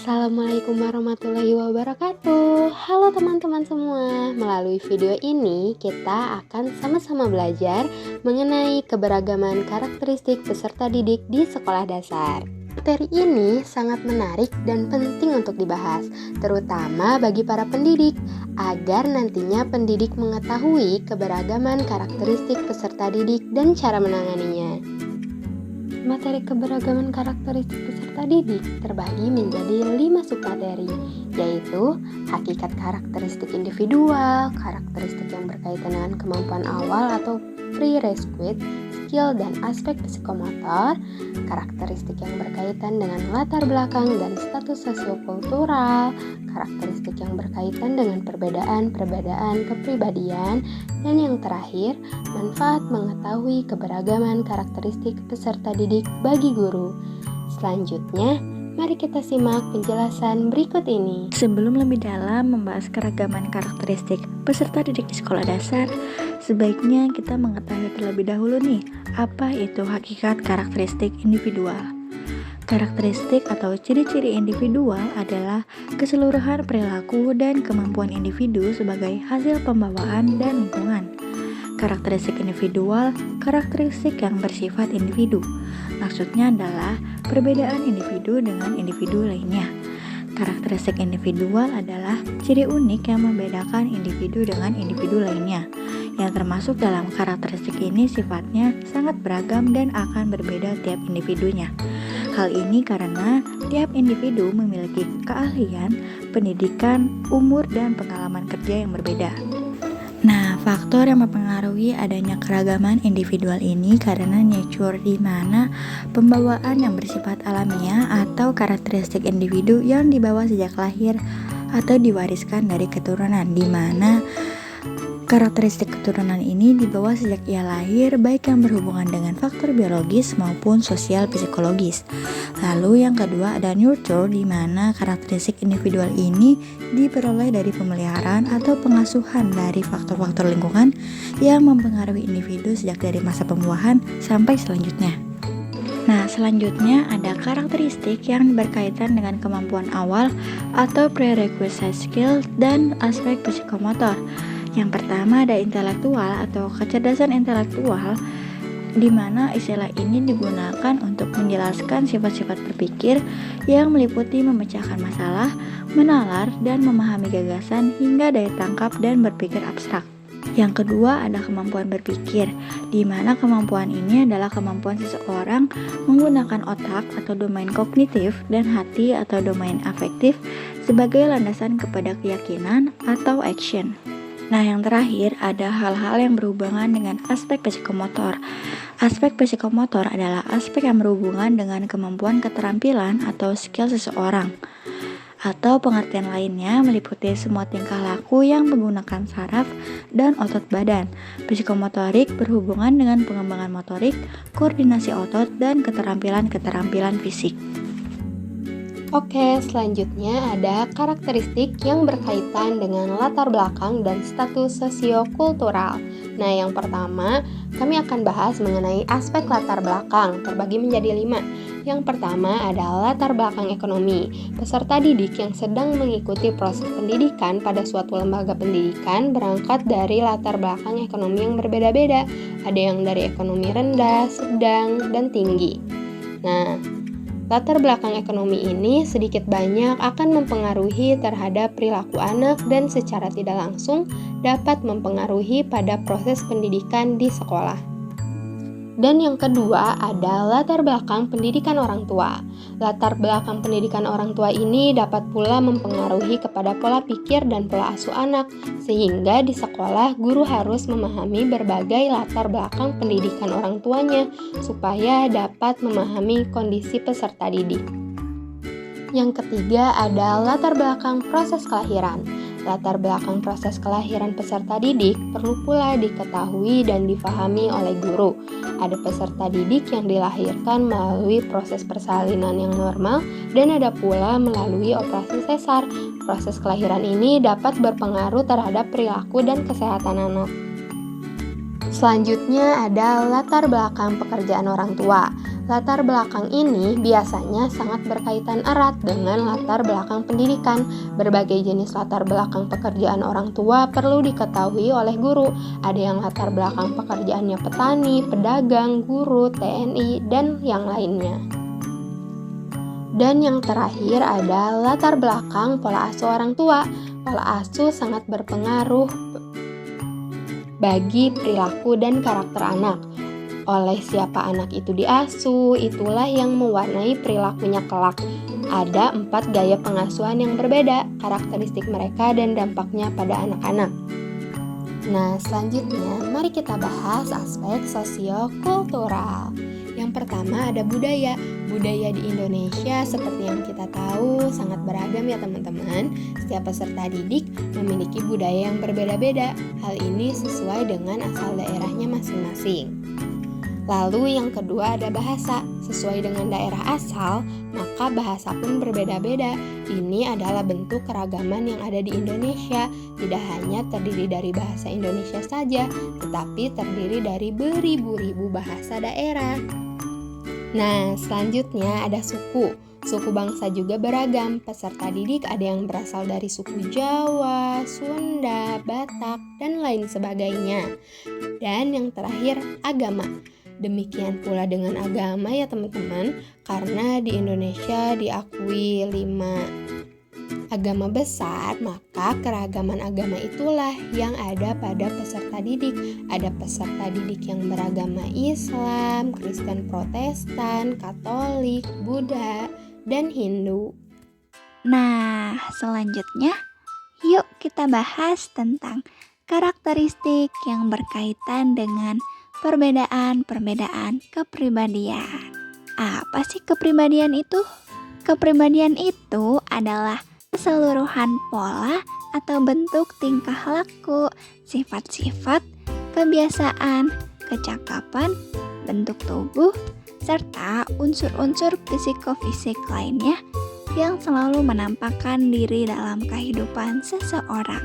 Assalamualaikum warahmatullahi wabarakatuh. Halo teman-teman semua. Melalui video ini kita akan sama-sama belajar mengenai keberagaman karakteristik peserta didik di sekolah dasar. Materi ini sangat menarik dan penting untuk dibahas, terutama bagi para pendidik, agar nantinya pendidik mengetahui keberagaman karakteristik peserta didik dan cara menanganinya. Materi keberagaman karakteristik peserta didik terbagi menjadi 5 submateri, yaitu hakikat karakteristik individual, karakteristik yang berkaitan dengan kemampuan awal atau prerequisite, skill dan aspek psikomotor, karakteristik yang berkaitan dengan latar belakang dan status sosiokultural, karakteristik yang berkaitan dengan perbedaan kepribadian, dan yang terakhir, manfaat mengetahui keberagaman karakteristik peserta didik bagi guru. Selanjutnya, mari kita simak penjelasan berikut ini. Sebelum lebih dalam membahas keragaman karakteristik peserta didik di sekolah dasar, sebaiknya kita mengetahui terlebih dahulu nih, apa itu hakikat karakteristik individual. Karakteristik atau ciri-ciri individual adalah keseluruhan perilaku dan kemampuan individu sebagai hasil pembawaan dan lingkungan. Karakteristik individual, karakteristik yang bersifat individu. Maksudnya adalah perbedaan individu dengan individu lainnya. Karakteristik individual adalah ciri unik yang membedakan individu dengan individu lainnya. Yang termasuk dalam karakteristik ini sifatnya sangat beragam dan akan berbeda tiap individunya. Hal ini karena tiap individu memiliki keahlian, pendidikan, umur, dan pengalaman kerja yang berbeda. Nah, faktor yang mempengaruhi adanya keragaman individual ini karena nature, di mana pembawaan yang bersifat alamiah atau karakteristik individu yang dibawa sejak lahir atau diwariskan dari keturunan, di mana karakteristik keturunan ini dibawa sejak ia lahir, baik yang berhubungan dengan faktor biologis maupun sosial psikologis. Lalu yang kedua ada nurture, di mana karakteristik individual ini diperoleh dari pemeliharaan atau pengasuhan dari faktor-faktor lingkungan yang mempengaruhi individu sejak dari masa pembuahan sampai selanjutnya. Nah, selanjutnya ada karakteristik yang berkaitan dengan kemampuan awal atau prerequisite skill dan aspek psikomotor. Yang pertama ada intelektual atau kecerdasan intelektual, di mana istilah ini digunakan untuk menjelaskan sifat-sifat berpikir yang meliputi memecahkan masalah, menalar, dan memahami gagasan hingga daya tangkap dan berpikir abstrak. Yang kedua ada kemampuan berpikir, di mana kemampuan ini adalah kemampuan seseorang menggunakan otak atau domain kognitif dan hati atau domain afektif sebagai landasan kepada keyakinan atau action. Nah, yang terakhir ada hal-hal yang berhubungan dengan aspek psikomotor. Aspek psikomotor adalah aspek yang berhubungan dengan kemampuan keterampilan atau skill seseorang. Atau pengertian lainnya meliputi semua tingkah laku yang menggunakan saraf dan otot badan. Psikomotorik berhubungan dengan pengembangan motorik, koordinasi otot, dan keterampilan-keterampilan fisik. Oke, selanjutnya ada karakteristik yang berkaitan dengan latar belakang dan status sosiokultural. Nah, yang pertama, kami akan bahas mengenai aspek latar belakang, terbagi menjadi 5. Yang pertama adalah latar belakang ekonomi. Peserta didik yang sedang mengikuti proses pendidikan pada suatu lembaga pendidikan berangkat dari latar belakang ekonomi yang berbeda-beda. Ada yang dari ekonomi rendah, sedang, dan tinggi. Nah, latar belakang ekonomi ini sedikit banyak akan mempengaruhi terhadap perilaku anak dan secara tidak langsung dapat mempengaruhi pada proses pendidikan di sekolah. Dan yang kedua ada latar belakang pendidikan orang tua. Latar belakang pendidikan orang tua ini dapat pula mempengaruhi kepada pola pikir dan pola asuh anak, sehingga di sekolah guru harus memahami berbagai latar belakang pendidikan orang tuanya supaya dapat memahami kondisi peserta didik. Yang ketiga ada latar belakang proses kelahiran. Latar belakang proses kelahiran peserta didik perlu pula diketahui dan difahami oleh guru. Ada peserta didik yang dilahirkan melalui proses persalinan yang normal dan ada pula melalui operasi sesar. Proses kelahiran ini dapat berpengaruh terhadap perilaku dan kesehatan anak. Selanjutnya ada latar belakang pekerjaan orang tua. Latar belakang ini biasanya sangat berkaitan erat dengan latar belakang pendidikan. Berbagai jenis latar belakang pekerjaan orang tua perlu diketahui oleh guru. Ada yang latar belakang pekerjaannya petani, pedagang, guru, TNI, dan yang lainnya. Dan yang terakhir ada latar belakang pola asuh orang tua. Pola asuh sangat berpengaruh bagi perilaku dan karakter anak. Oleh siapa anak itu diasuh, itulah yang mewarnai perilakunya kelak. Ada 4 gaya pengasuhan yang berbeda, karakteristik mereka dan dampaknya pada anak-anak. Nah, selanjutnya mari kita bahas aspek sosiokultural. Yang pertama ada budaya. Budaya di Indonesia seperti yang kita tahu sangat beragam ya teman-teman. Setiap peserta didik memiliki budaya yang berbeda-beda. Hal ini sesuai dengan asal daerahnya masing-masing. Lalu yang kedua ada bahasa. Sesuai dengan daerah asal, maka bahasa pun berbeda-beda. Ini adalah bentuk keragaman yang ada di Indonesia. Tidak hanya terdiri dari bahasa Indonesia saja, tetapi terdiri dari beribu-ribu bahasa daerah. Nah, selanjutnya ada suku. Suku bangsa juga beragam. Peserta didik ada yang berasal dari suku Jawa, Sunda, Batak, dan lain sebagainya. Dan yang terakhir, agama. Demikian pula dengan agama ya teman-teman, karena di Indonesia diakui 5 agama besar, maka keragaman agama itulah yang ada pada peserta didik. Ada peserta didik yang beragama Islam, Kristen Protestan, Katolik, Buddha, dan Hindu. Nah, selanjutnya yuk kita bahas tentang karakteristik yang berkaitan dengan perbedaan-perbedaan kepribadian. Apa sih kepribadian itu? Kepribadian itu adalah keseluruhan pola atau bentuk tingkah laku, sifat-sifat, kebiasaan, kecakapan, bentuk tubuh, serta unsur-unsur psikofisik lainnya yang selalu menampakkan diri dalam kehidupan seseorang.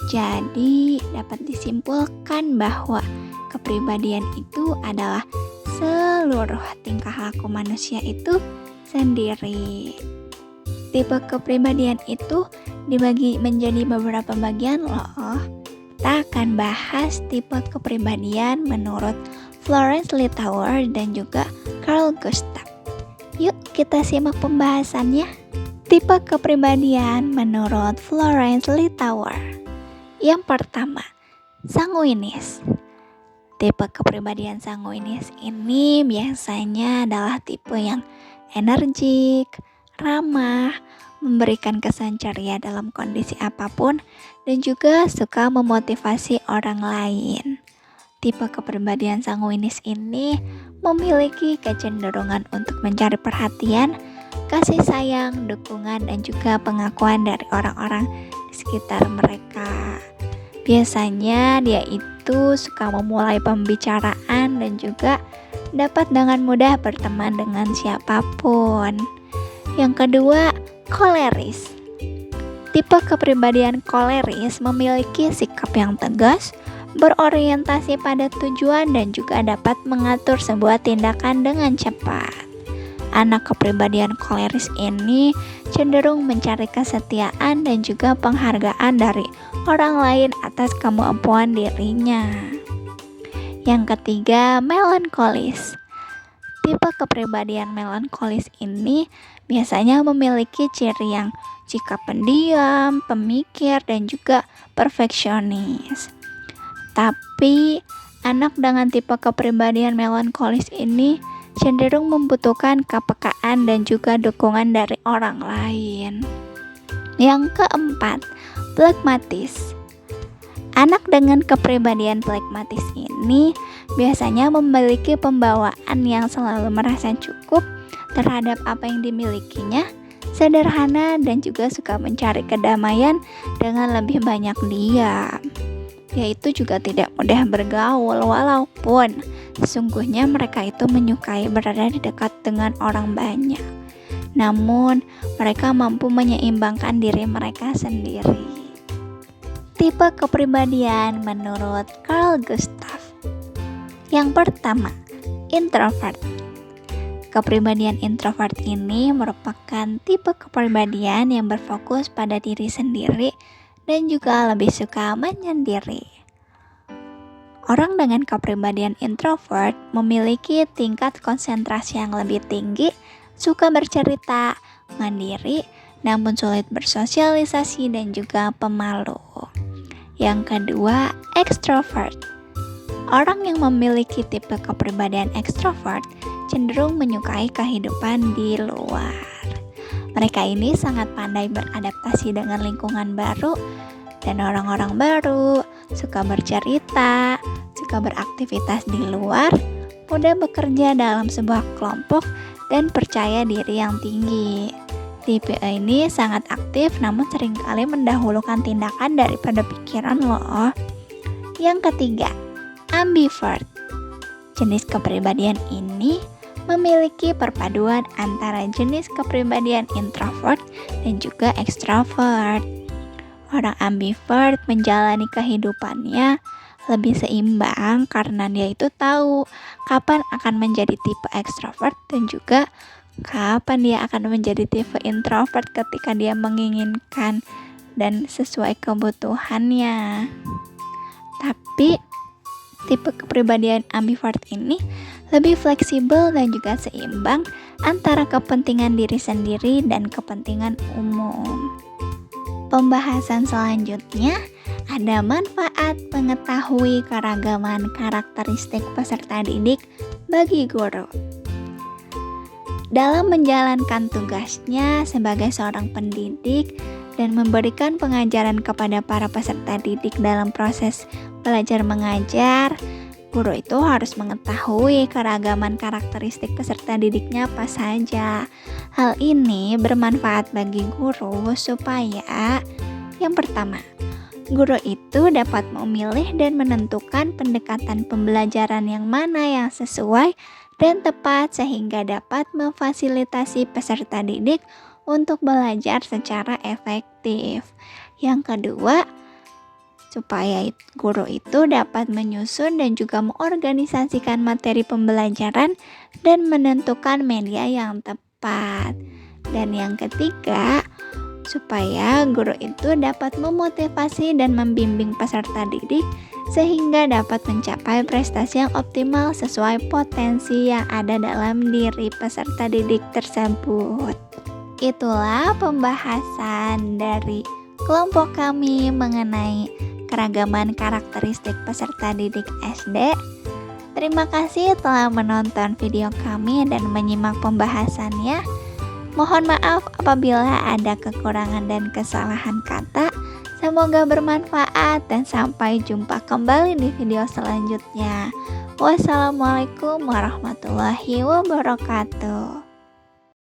Jadi, dapat disimpulkan bahwa kepribadian itu adalah seluruh tingkah laku manusia itu sendiri. Tipe kepribadian itu dibagi menjadi beberapa bagian loh. Kita akan bahas tipe kepribadian menurut Florence Littauer dan juga Carl Gustav. Yuk kita simak pembahasannya. Tipe kepribadian menurut Florence Littauer. Yang pertama, sanguinis. Tipe kepribadian sanguinis ini biasanya adalah tipe yang energik, ramah, memberikan kesan ceria dalam kondisi apapun, dan juga suka memotivasi orang lain. Tipe kepribadian sanguinis ini memiliki kecenderungan untuk mencari perhatian, kasih sayang, dukungan, dan juga pengakuan dari orang-orang di sekitar mereka. Biasanya dia itu suka memulai pembicaraan dan juga dapat dengan mudah berteman dengan siapapun. Yang kedua, koleris. Tipe kepribadian koleris memiliki sikap yang tegas, berorientasi pada tujuan, dan juga dapat mengatur sebuah tindakan dengan cepat. Anak kepribadian koleris ini cenderung mencari kesetiaan dan juga penghargaan dari orang lain atas kemampuan dirinya. Yang ketiga, melankolis. Tipe kepribadian melankolis ini biasanya memiliki ciri yang sikap pendiam, pemikir, dan juga perfeksionis. Tapi anak dengan tipe kepribadian melankolis ini cenderung membutuhkan kepekaan dan juga dukungan dari orang lain. Yang keempat, flegmatis. Anak dengan kepribadian flegmatis ini biasanya memiliki pembawaan yang selalu merasa cukup terhadap apa yang dimilikinya, sederhana, dan juga suka mencari kedamaian dengan lebih banyak diam. Yaitu juga tidak mudah bergaul, walaupun sesungguhnya mereka itu menyukai berada di dekat dengan orang banyak. Namun, mereka mampu menyeimbangkan diri mereka sendiri. Tipe kepribadian menurut Carl Gustav. Yang pertama, introvert. kepribadian introvert ini merupakan tipe kepribadian yang berfokus pada diri sendiri dan juga lebih suka menyendiri. Orang dengan kepribadian introvert memiliki tingkat konsentrasi yang lebih tinggi, suka bercerita, mandiri, namun sulit bersosialisasi dan juga pemalu. Yang kedua, extrovert. Orang yang memiliki tipe kepribadian ekstrovert cenderung menyukai kehidupan di luar. Mereka ini sangat pandai beradaptasi dengan lingkungan baru dan orang-orang baru, suka bercerita, suka beraktivitas di luar, mudah bekerja dalam sebuah kelompok, dan percaya diri yang tinggi. Tipe ini sangat aktif namun seringkali mendahulukan tindakan daripada pikiran loh. Yang ketiga, ambivert. Jenis kepribadian ini memiliki perpaduan antara jenis kepribadian introvert dan juga extrovert. Orang ambivert menjalani kehidupannya lebih seimbang karena dia itu tahu kapan akan menjadi tipe extrovert dan juga kapan dia akan menjadi tipe introvert ketika dia menginginkan dan sesuai kebutuhannya. Tapi tipe kepribadian ambivert ini lebih fleksibel dan juga seimbang antara kepentingan diri sendiri dan kepentingan umum. Pembahasan selanjutnya ada manfaat mengetahui keragaman karakteristik peserta didik bagi guru. Dalam menjalankan tugasnya sebagai seorang pendidik dan memberikan pengajaran kepada para peserta didik dalam proses belajar mengajar, guru itu harus mengetahui keragaman karakteristik peserta didiknya apa saja. Hal ini bermanfaat bagi guru supaya yang pertama, guru itu dapat memilih dan menentukan pendekatan pembelajaran yang mana yang sesuai dan tepat sehingga dapat memfasilitasi peserta didik untuk belajar secara efektif. Yang kedua, supaya guru itu dapat menyusun dan juga mengorganisasikan materi pembelajaran dan menentukan media yang tepat. Dan yang ketiga, supaya guru itu dapat memotivasi dan membimbing peserta didik sehingga dapat mencapai prestasi yang optimal sesuai potensi yang ada dalam diri peserta didik tersebut. Itulah pembahasan dari kelompok kami mengenai keragaman karakteristik peserta didik SD. Terima kasih telah menonton video kami dan menyimak pembahasannya. Mohon maaf apabila ada kekurangan dan kesalahan kata. Semoga bermanfaat dan sampai jumpa kembali di video selanjutnya. Wassalamualaikum warahmatullahi wabarakatuh.